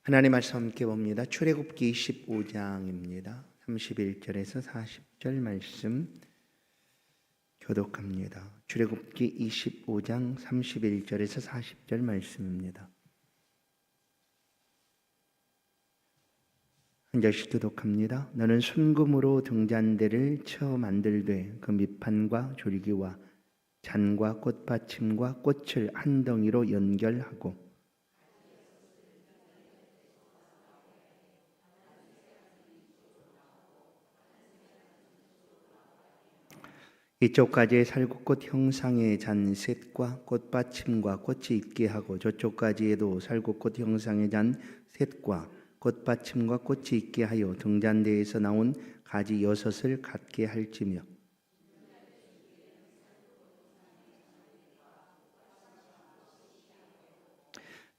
하나님 말씀 함께 봅니다. 출애굽기 25장입니다. 31절에서 40절 말씀 교독합니다. 출애굽기 25장 31절에서 40절 말씀입니다. 한 절씩 교독합니다. 너는 순금으로 등잔대를 쳐 만들되 그 밑판과 줄기와 잔과 꽃받침과 꽃을 한 덩이로 연결하고 이쪽 가지에 살구꽃 형상의 잔 셋과 꽃받침과 꽃이 있게 하고 저쪽 가지에도 살구꽃 형상의 잔 셋과 꽃받침과 꽃이 있게 하여 등잔대에서 나온 가지 6을 갖게 할지며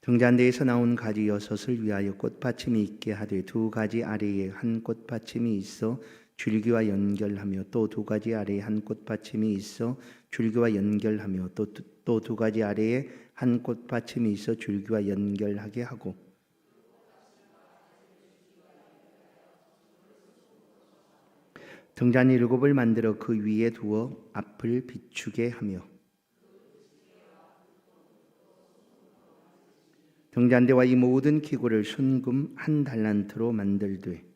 등잔대에서 나온 가지 6을 위하여 꽃받침이 있게 하되 2가지 아래에 한 꽃받침이 있어 줄기와 연결하며 또 2가지 아래에 한 꽃받침이 있어 줄기와 연결하며 또 2가지 아래에 한 꽃받침이 있어 줄기와 연결하게 하고 등잔 7을 만들어 그 위에 두어 앞을 비추게 하며 등잔대와 이 모든 기구를 순금 1달란트로 만들되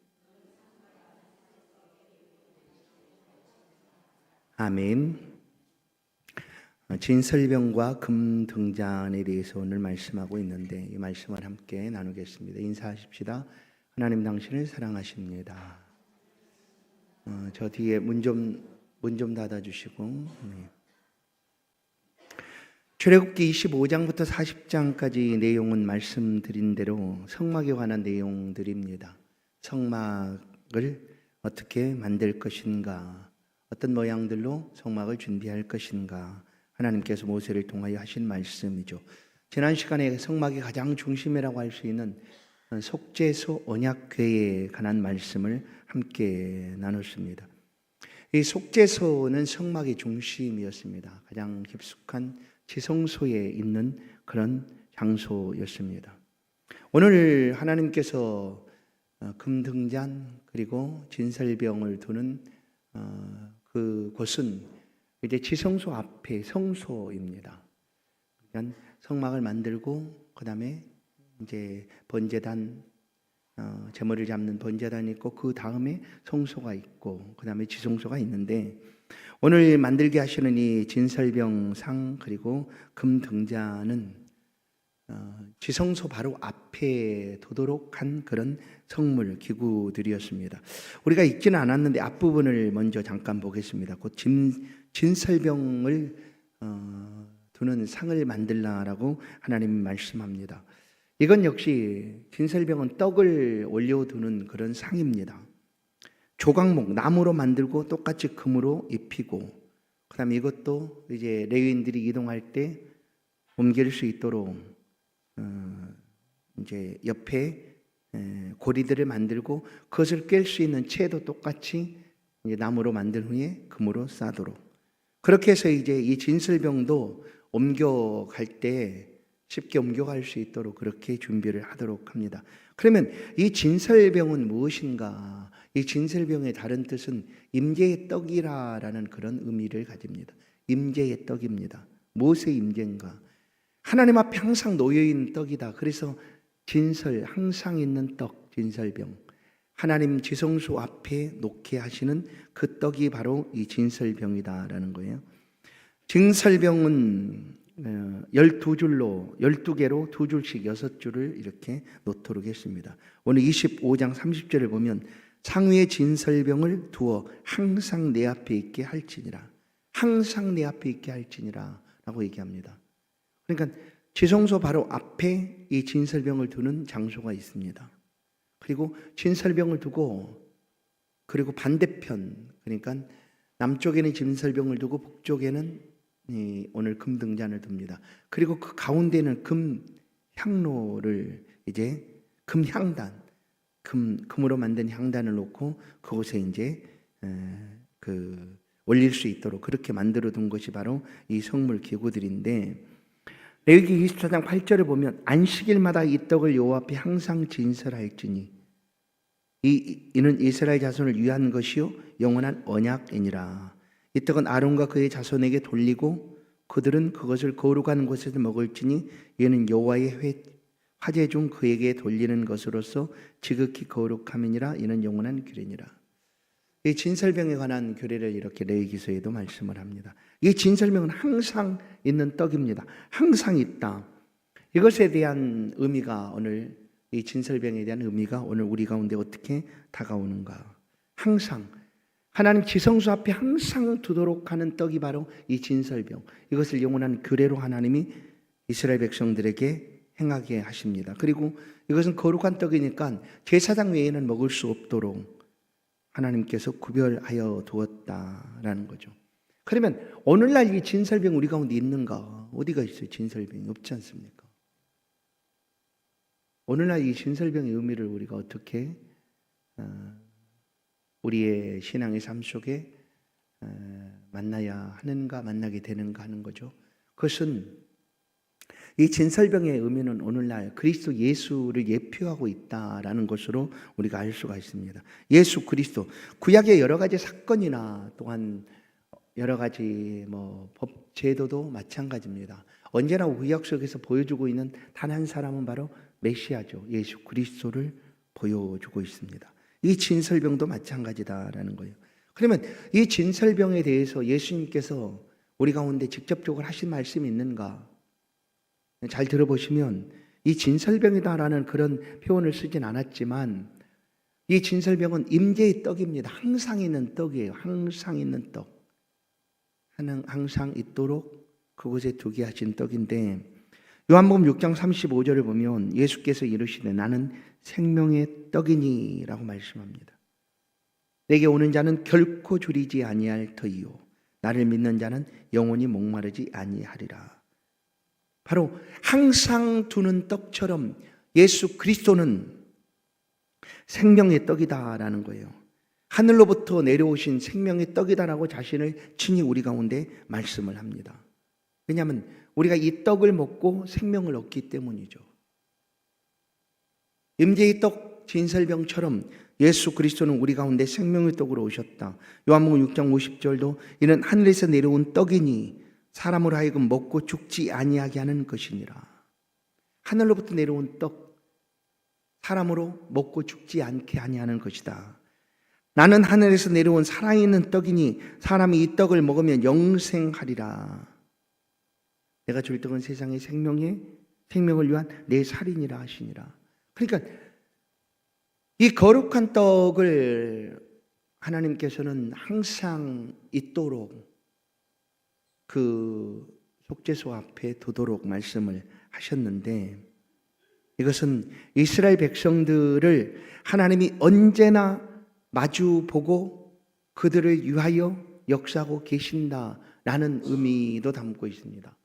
아멘. 진설병과 금등잔에 대해서 오늘 말씀하고 있는데 이 말씀을 함께 나누겠습니다. 인사하십시다. 하나님 당신을 사랑하십니다. 저 뒤에 문 좀 닫아주시고 네. 출애굽기 25장부터 40장까지 내용은 말씀드린 대로 성막에 관한 내용들입니다. 성막을 어떻게 만들 것인가, 어떤 모양들로 성막을 준비할 것인가, 하나님께서 모세를 통하여 하신 말씀이죠. 지난 시간에 성막의 가장 중심이라고 할 수 있는 속죄소 언약궤에 관한 말씀을 함께 나눴습니다. 이 속죄소는 성막의 중심이었습니다. 가장 깊숙한 지성소에 있는 그런 장소였습니다. 오늘 하나님께서 금등잔 그리고 진설병을 두는 그곳은 이제 지성소 앞에 성소입니다. 그러니까 성막을 만들고 그 다음에 이제 번제단, 제물을 잡는 번제단이 있고 그 다음에 성소가 있고 그 다음에 지성소가 있는데 오늘 만들게 하시는 이 진설병상 그리고 금등잔은 지성소 바로 앞에 두도록 한 그런 성물 기구들이었습니다. 우리가 읽지는 않았는데 앞부분을 먼저 잠깐 보겠습니다. 곧 진설병을 두는 상을 만들라라고 하나님 말씀합니다. 이건 역시 진설병은 떡을 올려두는 그런 상입니다. 조각목 나무로 만들고 똑같이 금으로 입히고 그다음에 이것도 이제 레위인들이 이동할 때 옮길 수 있도록 이제 옆에 고리들을 만들고 그것을 꿰 수 있는 채도 똑같이 이제 나무로 만든 후에 금으로 싸도록 그렇게 해서 이제 이 진설병도 옮겨갈 때 쉽게 옮겨갈 수 있도록 그렇게 준비를 하도록 합니다. 그러면 이 진설병은 무엇인가? 이 진설병의 다른 뜻은 임재의 떡이라는 그런 의미를 가집니다. 임재의 떡입니다. 무엇의 임재인가? 하나님 앞에 항상 놓여있는 떡이다. 그래서 진설, 항상 있는 떡, 진설병. 하나님 지성소 앞에 놓게 하시는 그 떡이 바로 이 진설병이다라는 거예요. 진설병은 12줄로 12개로 2줄씩 6줄을 이렇게 놓도록 했습니다. 오늘 25장 30절을 보면 상위에 진설병을 두어 항상 내 앞에 있게 할지니라. 항상 내 앞에 있게 할지니라 라고 얘기합니다. 그러니까 지성소 바로 앞에 이 진설병을 두는 장소가 있습니다. 그리고 진설병을 두고 그리고 반대편 그러니까 남쪽에는 진설병을 두고 북쪽에는 오늘 금등잔을 둡니다. 그리고 그 가운데는 금 향로를 이제 금 향단, 금으로 만든 향단을 놓고 그곳에 이제 올릴 수 있도록 그렇게 만들어 둔 것이 바로 이 성물 기구들인데 레위기 24장 8절을 보면 안식일마다 이 떡을 여호와 앞에 항상 진설할지니 이는 이스라엘 자손을 위한 것이요 영원한 언약이니라. 이 떡은 아론과 그의 자손에게 돌리고 그들은 그것을 거룩한 곳에서 먹을지니 이는 여호와의 화제 중 그에게 돌리는 것으로서 지극히 거룩함이니라. 이는 영원한 규례니라. 이 진설병에 관한 규례를 이렇게 레위기서에도 말씀을 합니다. 이 진설병은 항상 있는 떡입니다. 항상 있다. 이것에 대한 의미가 오늘, 이 진설병에 대한 의미가 오늘 우리 가운데 어떻게 다가오는가. 항상 하나님 지성소 앞에 항상 두도록 하는 떡이 바로 이 진설병. 이것을 영원한 규례로 하나님이 이스라엘 백성들에게 행하게 하십니다. 그리고 이것은 거룩한 떡이니까 제사장 외에는 먹을 수 없도록 하나님께서 구별하여 두었다라는 거죠. 그러면 오늘날 이 진설병 우리 가운데 있는가? 어디가 있어요? 진설병이 없지 않습니까? 오늘날 이 진설병의 의미를 우리가 어떻게 우리의 신앙의 삶 속에 만나야 하는가, 만나게 되는가 하는 거죠. 그것은 이 진설병의 의미는 오늘날 그리스도 예수를 예표하고 있다라는 것으로 우리가 알 수가 있습니다. 예수 그리스도, 구약의 여러 가지 사건이나 또한 여러 가지 법 제도도 마찬가지입니다. 언제나 구약 속에서 보여주고 있는 단 한 사람은 바로 메시아죠. 예수 그리스도를 보여주고 있습니다. 이 진설병도 마찬가지다라는 거예요. 그러면 이 진설병에 대해서 예수님께서 우리 가운데 직접적으로 하신 말씀이 있는가? 잘 들어보시면 이 진설병이다라는 그런 표현을 쓰진 않았지만 이 진설병은 임재의 떡입니다. 항상 있는 떡이에요. 항상 있는 떡. 항상 있도록 그곳에 두게 하신 떡인데, 요한복음 6장 35절을 보면 예수께서 이르시되 나는 생명의 떡이니 라고 말씀합니다. 내게 오는 자는 결코 줄이지 아니할 터이요 나를 믿는 자는 영원히 목마르지 아니하리라. 바로 항상 두는 떡처럼 예수 그리스도는 생명의 떡이다라는 거예요. 하늘로부터 내려오신 생명의 떡이다라고 자신을 친히 우리 가운데 말씀을 합니다. 왜냐하면 우리가 이 떡을 먹고 생명을 얻기 때문이죠. 임재의 떡 진설병처럼 예수 그리스도는 우리 가운데 생명의 떡으로 오셨다. 요한복음 6장 50절도 이는 하늘에서 내려온 떡이니 사람으로 하여금 먹고 죽지 아니하게 하는 것이니라. 하늘로부터 내려온 떡, 사람으로 먹고 죽지 않게 아니하는 것이다. 나는 하늘에서 내려온 살아있는 떡이니 사람이 이 떡을 먹으면 영생하리라. 내가 줄 떡은 세상의 생명을 위한 내 살이니라 하시니라. 그러니까 이 거룩한 떡을 하나님께서는 항상 있도록 그 속죄소 앞에 두도록 말씀을 하셨는데, 이것은 이스라엘 백성들을 하나님이 언제나 마주보고 그들을 위하여 역사하고 계신다라는 의미도 담고 있습니다.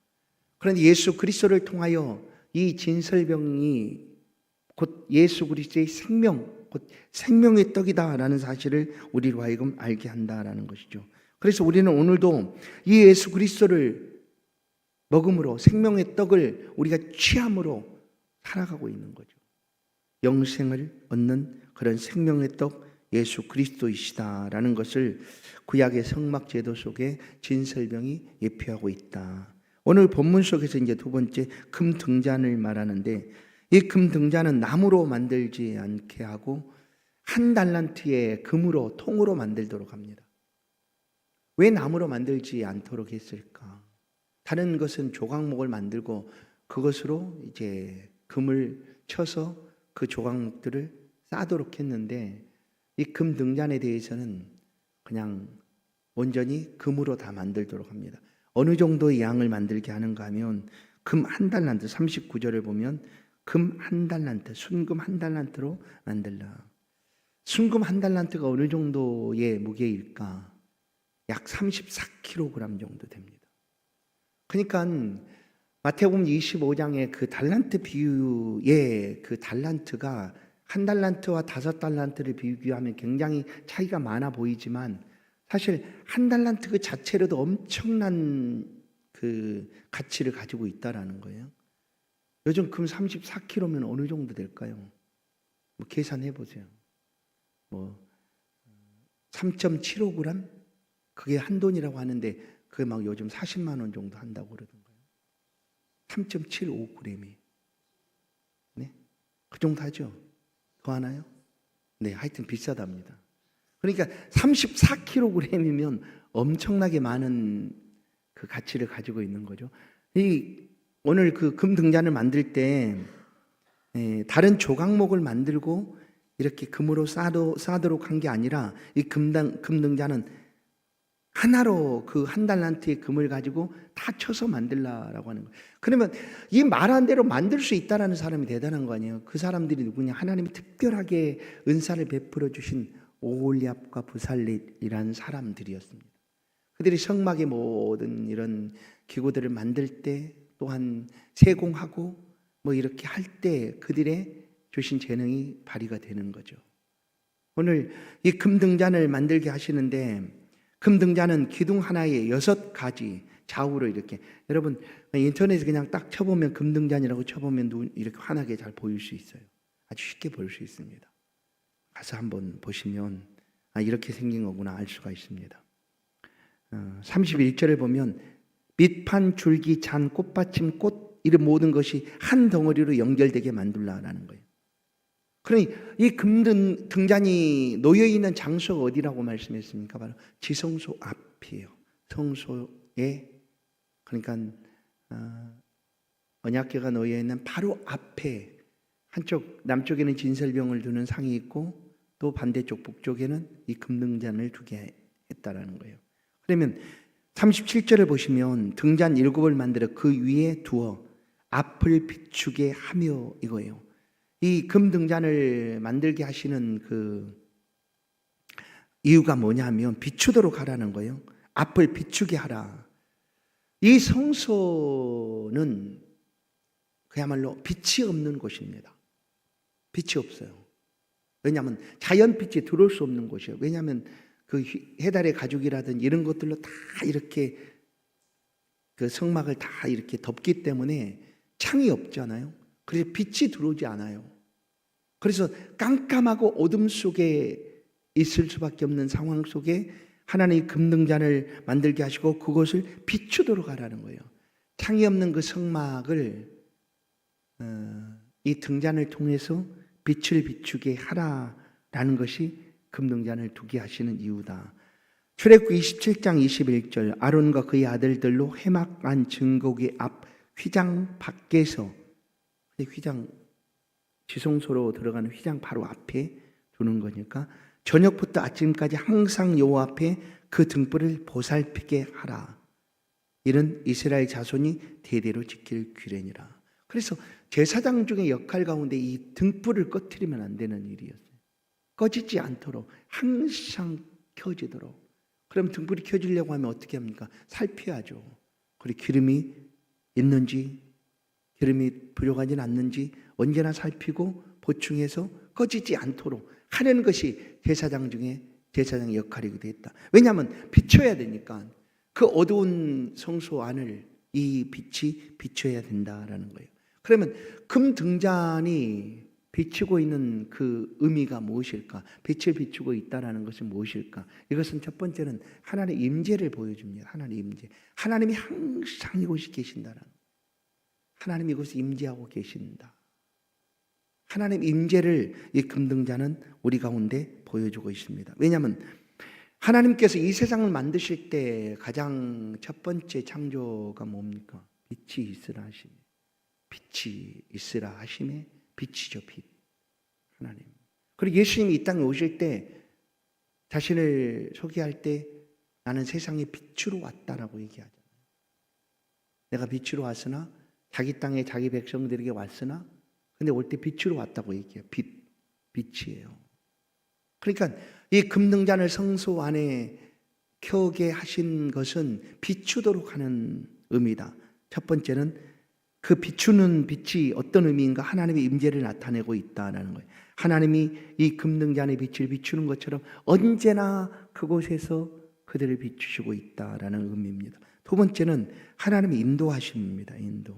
그런데 예수 그리스도를 통하여 이 진설병이 곧 예수 그리스도의 생명, 곧 생명의 떡이다라는 사실을 우리로 하여금 알게 한다라는 것이죠. 그래서 우리는 오늘도 이 예수 그리스도를 먹음으로 생명의 떡을 우리가 취함으로 살아가고 있는 거죠. 영생을 얻는 그런 생명의 떡 예수 그리스도이시다라는 것을 구약의 성막 제도 속에 진설병이 예표하고 있다. 오늘 본문 속에서 이제 두 번째 금 등잔을 말하는데, 이 금 등잔은 나무로 만들지 않게 하고 한 달란트의 금으로 통으로 만들도록 합니다. 왜 나무로 만들지 않도록 했을까? 다른 것은 조각목을 만들고 그것으로 이제 금을 쳐서 그 조각목들을 싸도록 했는데, 이 금 등잔에 대해서는 그냥 온전히 금으로 다 만들도록 합니다. 어느 정도의 양을 만들게 하는가 하면 금 한 달란트, 39절을 보면 금 한 달란트, 순금 한 달란트로 만들라. 순금 한 달란트가 어느 정도의 무게일까? 약 34kg 정도 됩니다. 그러니까 마태복음 25장의 그 달란트 비유의 그 달란트가 한 달란트와 5달란트를 비교하면 굉장히 차이가 많아 보이지만 사실 한 달란트 그 자체로도 엄청난 그 가치를 가지고 있다라는 거예요. 요즘 금 34kg면 어느 정도 될까요? 뭐 계산해 보세요. 뭐 3.75g? 그게 한돈이라고 하는데 그게 막 요즘 40만 원 정도 한다고 그러던가요. 3.75g이. 네? 그 정도 하죠? 더 하나요? 네, 하여튼 비싸답니다. 그러니까 34kg이면 엄청나게 많은 그 가치를 가지고 있는 거죠. 오늘 그 금등잔을 만들 때 다른 조각목을 만들고 이렇게 금으로 싸도록 한 게 아니라 이 금등잔은 하나로 그 한 달란트의 금을 가지고 다 쳐서 만들라라고 하는 거예요. 그러면 이 말한 대로 만들 수 있다라는 사람이 대단한 거 아니에요. 그 사람들이 누구냐? 하나님이 특별하게 은사를 베풀어 주신 오홀리압과 부살릿이라는 사람들이었습니다. 그들이 성막의 모든 이런 기구들을 만들 때 또한 세공하고 뭐 이렇게 할 때 그들의 주신 재능이 발휘가 되는 거죠. 오늘 이 금등잔을 만들게 하시는데 금등잔은 기둥 하나에 6가지 좌우로 이렇게, 여러분 인터넷에 그냥 딱 쳐보면 금등잔이라고 쳐보면 이렇게 환하게 잘 보일 수 있어요. 아주 쉽게 볼 수 있습니다. 가서 한번 보시면 이렇게 생긴 거구나 알 수가 있습니다. 31절을 보면 밑판, 줄기, 잔, 꽃받침, 꽃 이런 모든 것이 한 덩어리로 연결되게 만들라라는 거예요. 그러니 이 금등잔이 놓여있는 장소가 어디라고 말씀했습니까? 바로 지성소 앞이에요. 성소에, 그러니까 언약궤가 놓여있는 바로 앞에 한쪽 남쪽에는 진설병을 두는 상이 있고 또 반대쪽 북쪽에는 이 금등잔을 두게 했다라는 거예요. 그러면 37절을 보시면 등잔 7을 만들어 그 위에 두어 앞을 비추게 하며 이거예요. 이 금등잔을 만들게 하시는 그 이유가 뭐냐면 비추도록 하라는 거예요. 앞을 비추게 하라. 이 성소는 그야말로 빛이 없는 곳입니다. 빛이 없어요. 왜냐하면 자연빛이 들어올 수 없는 곳이에요. 왜냐하면 그 해달의 가죽이라든지 이런 것들로 다 이렇게 그 성막을 다 이렇게 덮기 때문에 창이 없잖아요. 그래서 빛이 들어오지 않아요. 그래서 깜깜하고 어둠 속에 있을 수밖에 없는 상황 속에 하나님이 금등잔을 만들게 하시고 그것을 비추도록 하라는 거예요. 창이 없는 그 성막을 이 등잔을 통해서 빛을 비추게 하라라는 것이 금등잔을 두게 하시는 이유다. 출애굽기 27장 21절 아론과 그의 아들들로 회막안 증거기 앞 휘장 밖에서, 휘장 지성소로 들어가는 휘장 바로 앞에 두는 거니까 저녁부터 아침까지 항상 여호와 앞에 그 등불을 보살피게 하라. 이는 이스라엘 자손이 대대로 지킬 규례니라. 그래서 제사장 중의 역할 가운데 이 등불을 꺼트리면 안 되는 일이었어요. 꺼지지 않도록 항상 켜지도록. 그럼 등불이 켜지려고 하면 어떻게 합니까? 살펴야죠. 그리고 기름이 있는지 기름이 부족하지 않는지 언제나 살피고 보충해서 꺼지지 않도록 하는 것이 제사장의 역할이기도 했다. 왜냐하면 비춰야 되니까 그 어두운 성소 안을 이 빛이 비춰야 된다라는 거예요. 그러면 금등잔이 비추고 있는 그 의미가 무엇일까? 빛을 비추고 있다라는 것은 무엇일까? 이것은 첫 번째는 하나님의 임재를 보여줍니다. 하나님의 임재. 하나님이 항상 이곳에 계신다라는 거예요. 하나님이 이곳에 임재하고 계신다. 하나님 임재를 이 금등잔은 우리 가운데 보여주고 있습니다. 왜냐하면 하나님께서 이 세상을 만드실 때 가장 첫 번째 창조가 뭡니까? 빛이 있으라 하심에, 빛이 있으라 하심에 빛이죠. 빛. 하나님. 그리고 예수님이 이 땅에 오실 때 자신을 소개할 때 나는 세상의 빛으로 왔다라고 얘기하잖아요. 내가 빛으로 왔으나 자기 땅에 자기 백성들에게 왔으나 근데 올 때 빛으로 왔다고 얘기해요. 빛이에요. 그러니까 이 금등잔을 성소 안에 켜게 하신 것은 비추도록 하는 의미다. 첫 번째는 그 비추는 빛이 어떤 의미인가? 하나님의 임재를 나타내고 있다는 거예요. 하나님이 이 금등잔의 빛을 비추는 것처럼 언제나 그곳에서 그들을 비추시고 있다라는 의미입니다. 두 번째는 하나님의 인도하심입니다. 인도.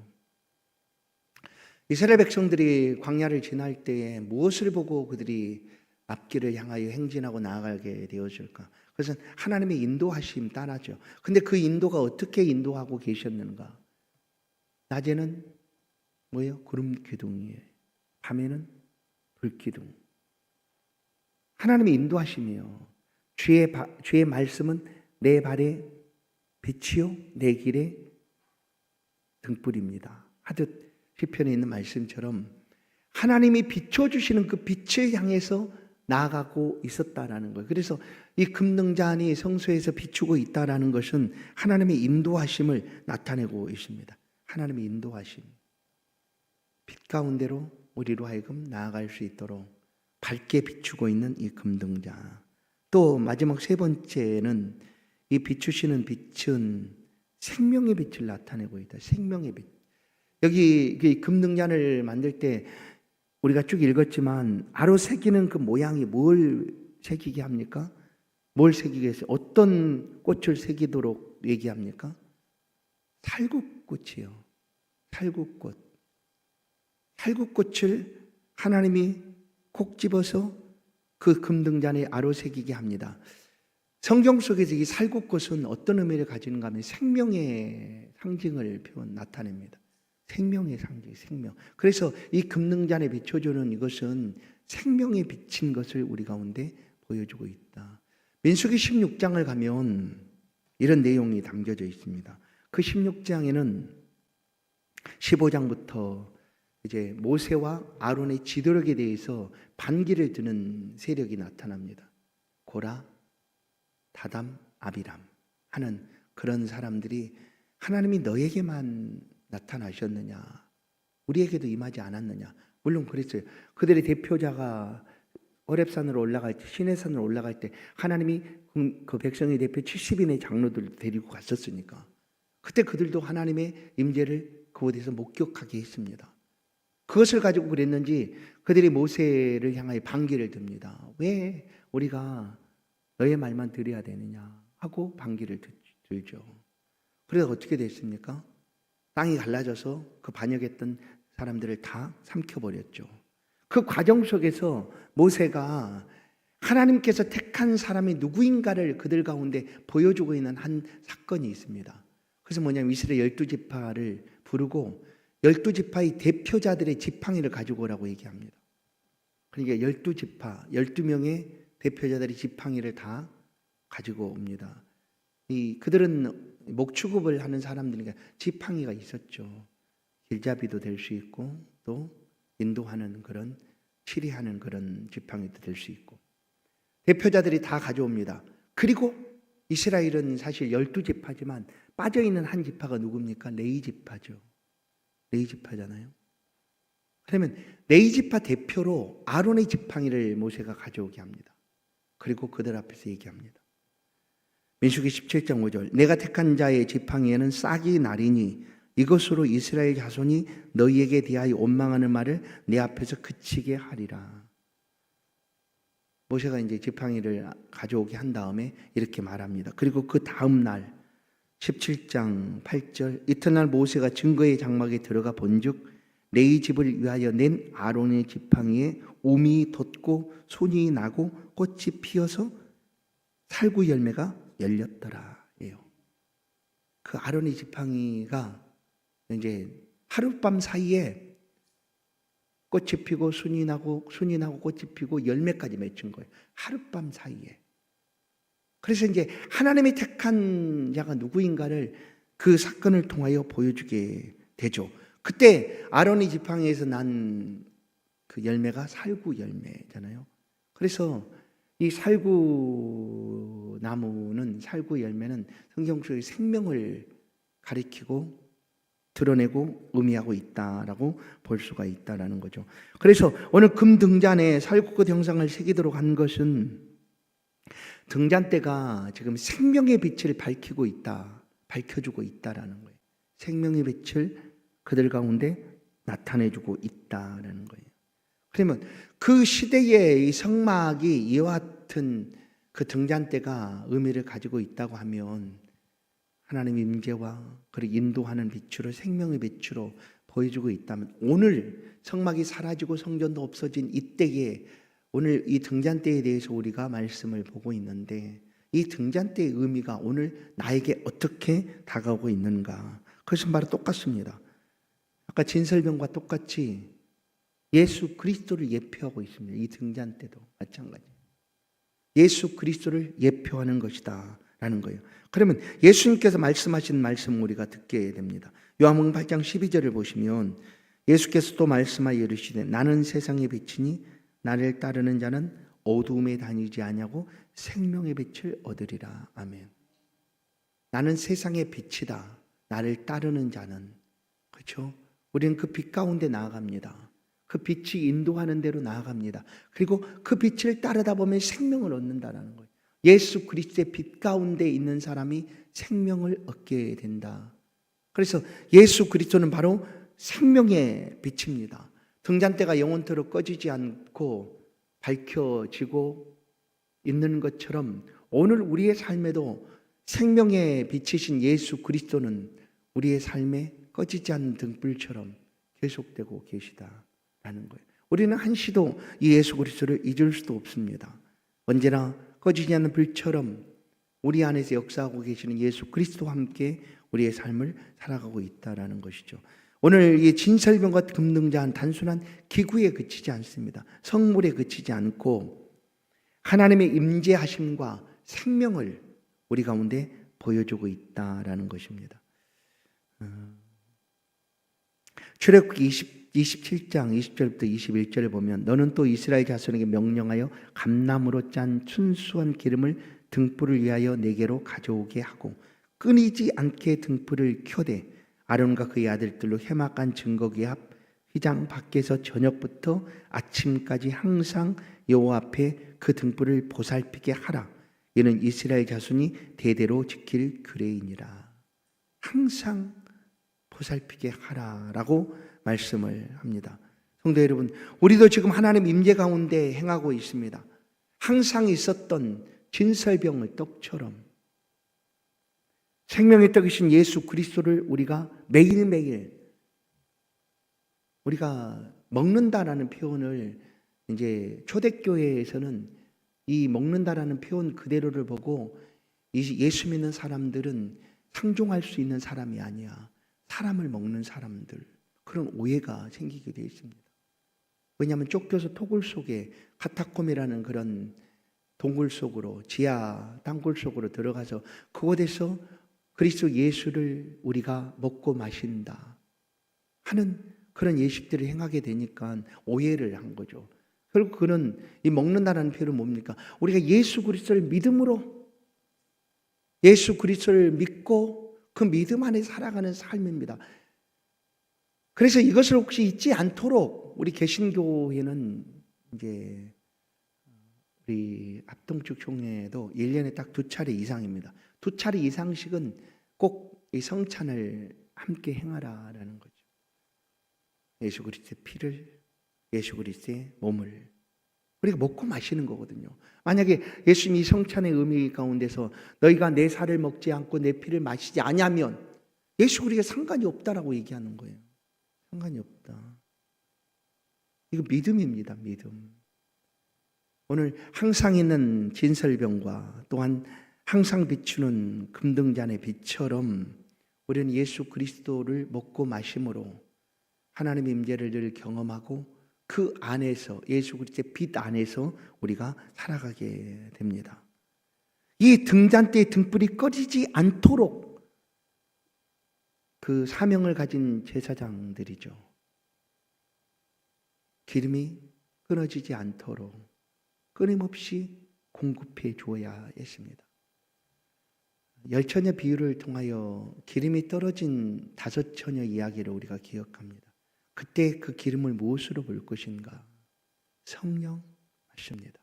이스라엘 백성들이 광야를 지날 때에 무엇을 보고 그들이 앞길을 향하여 행진하고 나아가게 되었을까? 그것은 하나님의 인도하심 따라죠. 근데 그 인도가 어떻게 인도하고 계셨는가? 낮에는 뭐예요? 구름 기둥이에요. 밤에는 불 기둥. 하나님의 인도하심이요. 주의 말씀은 내 발에 빛이요 내 길에 등불입니다. 하듯 시편에 있는 말씀처럼 하나님이 비춰주시는 그 빛을 향해서 나아가고 있었다라는 거예요. 그래서 이 금등잔이 성소에서 비추고 있다라는 것은 하나님의 인도하심을 나타내고 있습니다. 하나님의 인도하심. 빛 가운데로 우리로 하여금 나아갈 수 있도록 밝게 비추고 있는 이 금등잔. 또 마지막 세 번째는 이 비추시는 빛은 생명의 빛을 나타내고 있다. 생명의 빛. 여기 금등잔을 만들 때 우리가 쭉 읽었지만 아로 새기는 그 모양이 뭘 새기게 합니까? 뭘 새기게 해서 어떤 꽃을 새기도록 얘기합니까? 살구꽃이요. 살구꽃. 살구꽃을 하나님이 콕 집어서 그 금등잔에 아로 새기게 합니다. 성경 속에서 이 살구꽃은 어떤 의미를 가지는가 하면 생명의 상징을 나타냅니다. 생명의 상징, 생명. 그래서 이 금등잔에 비춰주는 이것은 생명에 비친 것을 우리 가운데 보여주고 있다. 민수기 16장을 가면 이런 내용이 담겨져 있습니다. 그 16장에는 15장부터 이제 모세와 아론의 지도력에 대해서 반기를 드는 세력이 나타납니다. 고라, 다담, 아비람 하는 그런 사람들이 하나님이 너에게만 나타나셨느냐, 우리에게도 임하지 않았느냐. 물론 그랬어요. 그들의 대표자가 호렙산으로 올라갈 때, 시내산으로 올라갈 때 하나님이 그 백성의 대표 70인의 장로들을 데리고 갔었으니까 그때 그들도 하나님의 임재를 그곳에서 목격하게 했습니다. 그것을 가지고 그랬는지 그들이 모세를 향하여 반기를 듭니다. 왜 우리가 너의 말만 들어야 되느냐 하고 반기를 들죠. 그래서 어떻게 됐습니까? 땅이 갈라져서 그 반역했던 사람들을 다 삼켜버렸죠. 그 과정 속에서 모세가 하나님께서 택한 사람이 누구인가를 그들 가운데 보여주고 있는 한 사건이 있습니다. 그래서 뭐냐면 이스라엘 12지파를 부르고 12지파의 대표자들의 지팡이를 가지고 오라고 얘기합니다. 그러니까 12지파, 12명의 대표자들의 지팡이를 다 가지고 옵니다. 그들은 목축업을 하는 사람들이니까 지팡이가 있었죠. 길잡이도 될 수 있고 또 인도하는 그런 치리하는 그런 지팡이도 될 수 있고 대표자들이 다 가져옵니다. 그리고 이스라엘은 사실 12지파지만 빠져있는 한 지파가 누굽니까? 레위지파죠. 레위지파잖아요. 그러면 레위지파 대표로 아론의 지팡이를 모세가 가져오게 합니다. 그리고 그들 앞에서 얘기합니다. 민수기 17장 5절 내가 택한 자의 지팡이에는 싹이 나리니 이것으로 이스라엘 자손이 너희에게 대하여 원망하는 말을 내 앞에서 그치게 하리라. 모세가 이제 지팡이를 가져오게 한 다음에 이렇게 말합니다. 그리고 그 다음 날 17장 8절 이튿날 모세가 증거의 장막에 들어가 본즉 레위 집을 위하여 낸 아론의 지팡이에 옴이 돋고 손이 나고 꽃이 피어서 살구 열매가 열렸더라. 그 아론의 지팡이가 이제 하룻밤 사이에 꽃이 피고 순이 나고 꽃이 피고 열매까지 맺힌 거예요. 하룻밤 사이에. 그래서 이제 하나님이 택한 자가 누구인가를 그 사건을 통하여 보여주게 되죠. 그때 아론의 지팡이에서 난 그 열매가 살구 열매잖아요. 그래서 이 살구 나무는 살구 열매는 성경 속의 생명을 가리키고 드러내고 의미하고 있다라고 볼 수가 있다라는 거죠. 그래서 오늘 금 등잔에 살구꽃 형상을 새기도록 한 것은 등잔대가 지금 생명의 빛을 밝히고 있다, 밝혀주고 있다라는 거예요. 생명의 빛을 그들 가운데 나타내주고 있다라는 거예요. 그러면 그 시대의 이 성막이 이와 같은 그 등잔대가 의미를 가지고 있다고 하면 하나님의 임재와 그리고 인도하는 빛으로, 생명의 빛으로 보여주고 있다면, 오늘 성막이 사라지고 성전도 없어진 이때에, 오늘 이 등잔대에 대해서 우리가 말씀을 보고 있는데, 이 등잔대의 의미가 오늘 나에게 어떻게 다가오고 있는가? 그것은 바로 똑같습니다. 아까 진설병과 똑같이 예수 그리스도를 예표하고 있습니다. 이 등잔대도 마찬가지. 예수 그리스도를 예표하는 것이다 라는 거예요. 그러면 예수님께서 말씀하신 말씀 우리가 듣게 됩니다. 요한복음 8장 12절을 보시면 예수께서 또 말씀하여 이르시되 나는 세상의 빛이니 나를 따르는 자는 어두움에 다니지 아니하고 생명의 빛을 얻으리라. 아멘. 나는 세상의 빛이다. 나를 따르는 자는, 그렇죠? 우리는 그 빛 가운데 나아갑니다. 그 빛이 인도하는 대로 나아갑니다. 그리고 그 빛을 따르다 보면 생명을 얻는다는 거예요. 예수 그리스도의 빛 가운데 있는 사람이 생명을 얻게 된다. 그래서 예수 그리스도는 바로 생명의 빛입니다. 등잔대가 영원토록 꺼지지 않고 밝혀지고 있는 것처럼 오늘 우리의 삶에도 생명의 빛이신 예수 그리스도는 우리의 삶에 꺼지지 않는 등불처럼 계속되고 계시다라는 거예요. 우리는 한시도 이 예수 그리스도를 잊을 수도 없습니다. 언제나 꺼지지 않는 불처럼 우리 안에서 역사하고 계시는 예수 그리스도와 함께 우리의 삶을 살아가고 있다라는 것이죠. 오늘 이 진설병과 금등잔 단순한 기구에 그치지 않습니다. 성물에 그치지 않고 하나님의 임재하심과 생명을 우리 가운데 보여주고 있다라는 것입니다. 출애굽기 27장 20절부터 21절을 보면 너는 또 이스라엘 자손에게 명령하여 감나무로 짠 순수한 기름을 등불을 위하여 내게로 가져오게 하고 끊이지 않게 등불을 켜되 아론과 그의 아들들로 해막한 증거기 앞 휘장 밖에서 저녁부터 아침까지 항상 여호와 앞에 그 등불을 보살피게 하라. 이는 이스라엘 자손이 대대로 지킬 규례이니라. 항상 보살피게 하라라고 말씀을 합니다. 성도 여러분, 우리도 지금 하나님 임재 가운데 행하고 있습니다. 항상 있었던 진설병의 떡처럼 생명의 떡이신 예수 그리스도를 우리가 매일매일 우리가 먹는다라는 표현을 이제 초대교회에서는 이 먹는다라는 표현 그대로를 보고 예수 믿는 사람들은 상종할 수 있는 사람이 아니야. 사람을 먹는 사람들. 그런 오해가 생기게 되어 있습니다. 왜냐하면 쫓겨서 토굴 속에 카타콤이라는 그런 동굴 속으로 지하 땅굴 속으로 들어가서 그곳에서 그리스도 예수를 우리가 먹고 마신다 하는 그런 예식들을 행하게 되니까 오해를 한 거죠. 결국 그는 이 먹는다라는 표현은 뭡니까? 우리가 예수 그리스도를 믿음으로 예수 그리스도를 믿고 그 믿음 안에 살아가는 삶입니다. 그래서 이것을 혹시 잊지 않도록 우리 개신교회는 이제 우리 합동축 총회도 1년에 딱 2차례 이상입니다. 2차례 이상씩은 꼭 이 성찬을 함께 행하라라는 거죠. 예수 그리스도의 피를, 예수 그리스도의 몸을 우리가 먹고 마시는 거거든요. 만약에 예수님이 성찬의 의미 가운데서 너희가 내 살을 먹지 않고 내 피를 마시지 않으면 예수 그리스도가 상관이 없다라고 얘기하는 거예요. 상관이 없다. 이거 믿음입니다. 믿음. 오늘 항상 있는 진설병과 또한 항상 비추는 금등잔의 빛처럼 우리는 예수 그리스도를 먹고 마심으로 하나님의 임재를 늘 경험하고 그 안에서 예수 그리스도의 빛 안에서 우리가 살아가게 됩니다. 이 등잔대의 등불이 꺼지지 않도록 그 사명을 가진 제사장들이죠. 기름이 끊어지지 않도록 끊임없이 공급해 줘야 했습니다. 열처녀 비유를 통하여 기름이 떨어진 5처녀 이야기를 우리가 기억합니다. 그때 그 기름을 무엇으로 볼 것인가? 성령 맞습니다.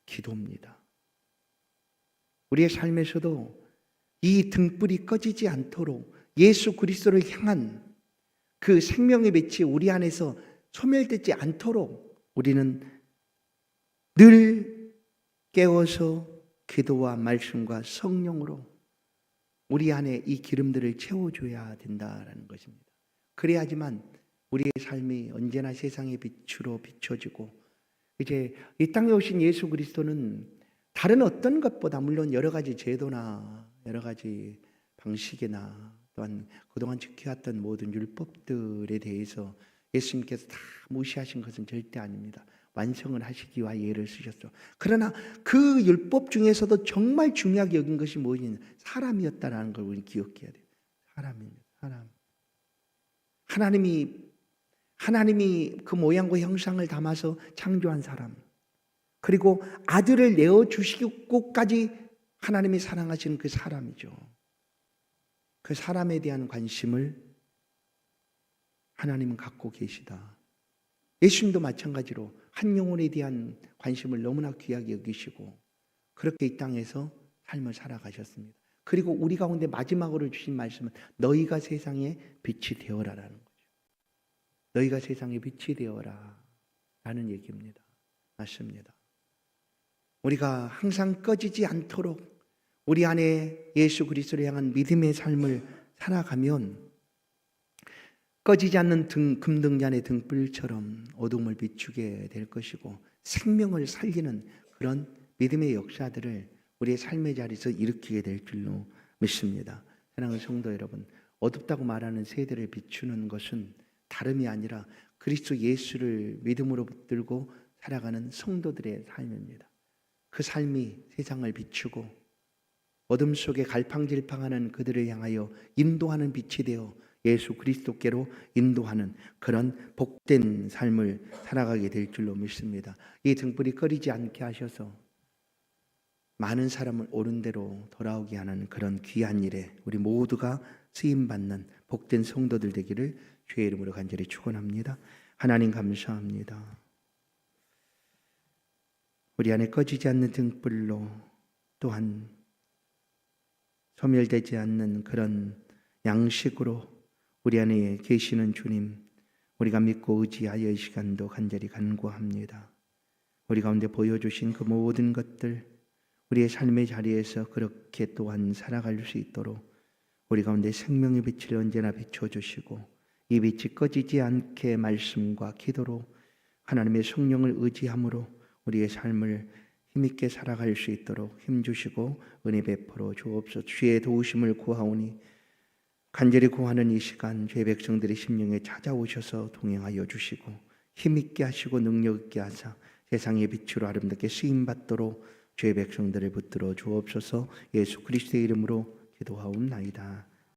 기도입니다. 우리의 삶에서도 이 등불이 꺼지지 않도록 예수 그리스도를 향한 그 생명의 빛이 우리 안에서 소멸되지 않도록 우리는 늘 깨워서 기도와 말씀과 성령으로 우리 안에 이 기름들을 채워줘야 된다라는 것입니다. 그래야지만 우리의 삶이 언제나 세상의 빛으로 비춰지고, 이제 이 땅에 오신 예수 그리스도는 다른 어떤 것보다, 물론 여러 가지 제도나 여러 가지 방식이나 또한 그동안 지켜왔던 모든 율법들에 대해서 예수님께서 다 무시하신 것은 절대 아닙니다. 완성을 하시기 위해 예를 쓰셨죠. 그러나 그 율법 중에서도 정말 중요하게 여긴 것이 뭐냐? 사람이었다라는 걸 우리는 기억해야 돼요. 사람입니다. 사람. 하나님이 그 모양과 형상을 담아서 창조한 사람, 그리고 아들을 내어주시고까지 하나님이 사랑하시는 그 사람이죠. 그 사람에 대한 관심을 하나님은 갖고 계시다. 예수님도 마찬가지로 한 영혼에 대한 관심을 너무나 귀하게 여기시고 그렇게 이 땅에서 삶을 살아가셨습니다. 그리고 우리 가운데 마지막으로 주신 말씀은 너희가 세상의 빛이 되어라라는 거죠. 너희가 세상의 빛이 되어라 라는 얘기입니다. 맞습니다. 우리가 항상 꺼지지 않도록 우리 안에 예수 그리스도를 향한 믿음의 삶을 살아가면 꺼지지 않는 금등잔의 등불처럼 어둠을 비추게 될 것이고, 생명을 살리는 그런 믿음의 역사들을 우리의 삶의 자리에서 일으키게 될 줄로 믿습니다. 사랑하는 성도 여러분, 어둡다고 말하는 세대를 비추는 것은 다름이 아니라 그리스도 예수를 믿음으로 붙들고 살아가는 성도들의 삶입니다. 그 삶이 세상을 비추고 어둠 속에 갈팡질팡하는 그들을 향하여 인도하는 빛이 되어 예수 그리스도께로 인도하는 그런 복된 삶을 살아가게 될 줄로 믿습니다. 이 등불이 꺼지지 않게 하셔서 많은 사람을 옳은 대로 돌아오게 하는 그런 귀한 일에 우리 모두가 쓰임받는 복된 성도들 되기를 주의 이름으로 간절히 축원합니다. 하나님 감사합니다. 우리 안에 꺼지지 않는 등불로, 또한 소멸되지 않는 그런 양식으로 우리 안에 계시는 주님, 우리가 믿고 의지하여 이 시간도 간절히 간구합니다. 우리 가운데 보여주신 그 모든 것들, 우리의 삶의 자리에서 그렇게 또한 살아갈 수 있도록 우리 가운데 생명의 빛을 언제나 비춰주시고, 이 빛이 꺼지지 않게 말씀과 기도로 하나님의 성령을 의지함으로 우리의 삶을 힘있게 살아갈 수 있도록 힘주시고 은혜 베풀어 주옵소서. 주의 도우심을 구하오니 간절히 구하는 이 시간 주의 백성들의 심령에 찾아오셔서 동행하여 주시고 힘있게 하시고 능력 있게 하사 세상의 빛으로 아름답게 쓰임받도록 주의 백성들을 붙들어 주옵소서. 예수 그리스도의 이름으로 기도하옵나이다.